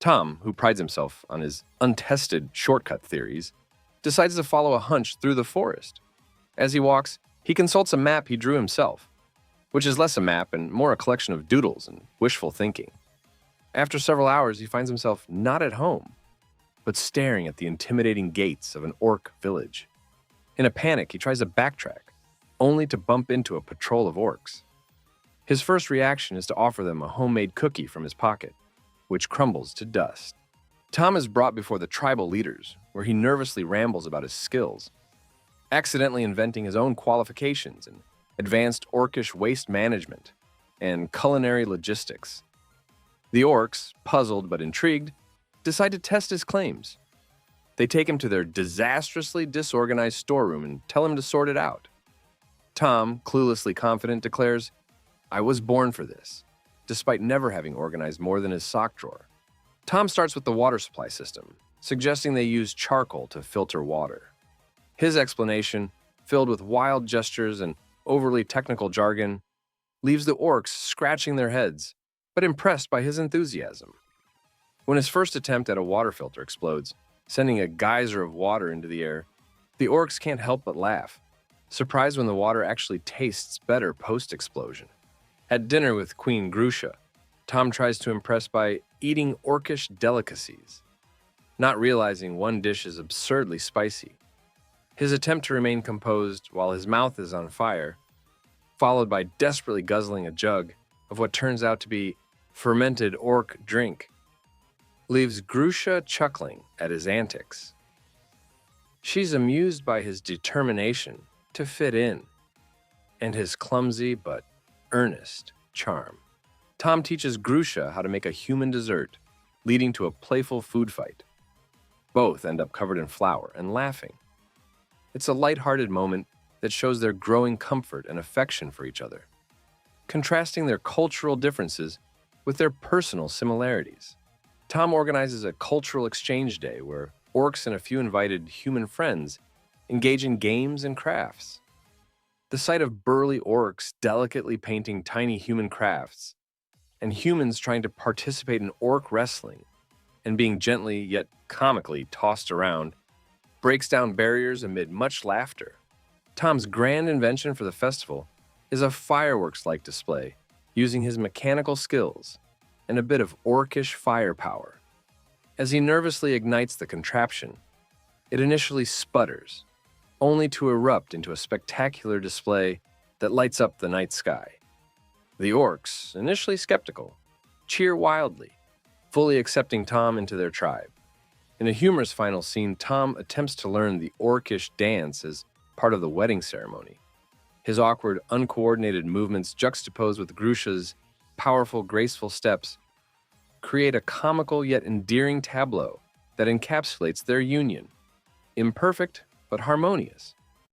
Tom, who prides himself on his untested shortcut theories, decides to follow a hunch through the forest. As he walks, he consults a map he drew himself, which is less a map and more a collection of doodles and wishful thinking. After several hours, he finds himself not at home, but staring at the intimidating gates of an orc village. In a panic, he tries to backtrack, only to bump into a patrol of orcs. His first reaction is to offer them a homemade cookie from his pocket, which crumbles to dust. Tom is brought before the tribal leaders, where he nervously rambles about his skills, accidentally inventing his own qualifications in advanced orcish waste management and culinary logistics. The orcs, puzzled but intrigued, decide to test his claims. They take him to their disastrously disorganized storeroom and tell him to sort it out. Tom, cluelessly confident, declares, "I was born for this," despite never having organized more than his sock drawer. Tom starts with the water supply system, suggesting they use charcoal to filter water. His explanation, filled with wild gestures and overly technical jargon, leaves the orcs scratching their heads, but impressed by his enthusiasm. When his first attempt at a water filter explodes, sending a geyser of water into the air, the orcs can't help but laugh, surprised when the water actually tastes better post-explosion. At dinner with Queen Gruusha, Tom tries to impress by eating orcish delicacies, not realizing one dish is absurdly spicy. His attempt to remain composed while his mouth is on fire, followed by desperately guzzling a jug of what turns out to be fermented orc drink, leaves Gruusha chuckling at his antics. She's amused by his determination to fit in and his clumsy but earnest charm. Tom teaches Gruusha how to make a human dessert, leading to a playful food fight. Both end up covered in flour and laughing. It's a lighthearted moment that shows their growing comfort and affection for each other, contrasting their cultural differences with their personal similarities. Tom organizes a cultural exchange day where orcs and a few invited human friends engage in games and crafts. The sight of burly orcs delicately painting tiny human crafts, and humans trying to participate in orc wrestling and being gently yet comically tossed around, breaks down barriers amid much laughter. Tom's grand invention for the festival is a fireworks-like display using his mechanical skills and a bit of orcish firepower. As he nervously ignites the contraption, it initially sputters, only to erupt into a spectacular display that lights up the night sky. The orcs, initially skeptical, cheer wildly, fully accepting Tom into their tribe. In a humorous final scene, Tom attempts to learn the orcish dance as part of the wedding ceremony. His awkward, uncoordinated movements juxtaposed with Gruusha's powerful, graceful steps create a comical yet endearing tableau that encapsulates their union. Imperfect, but harmonious.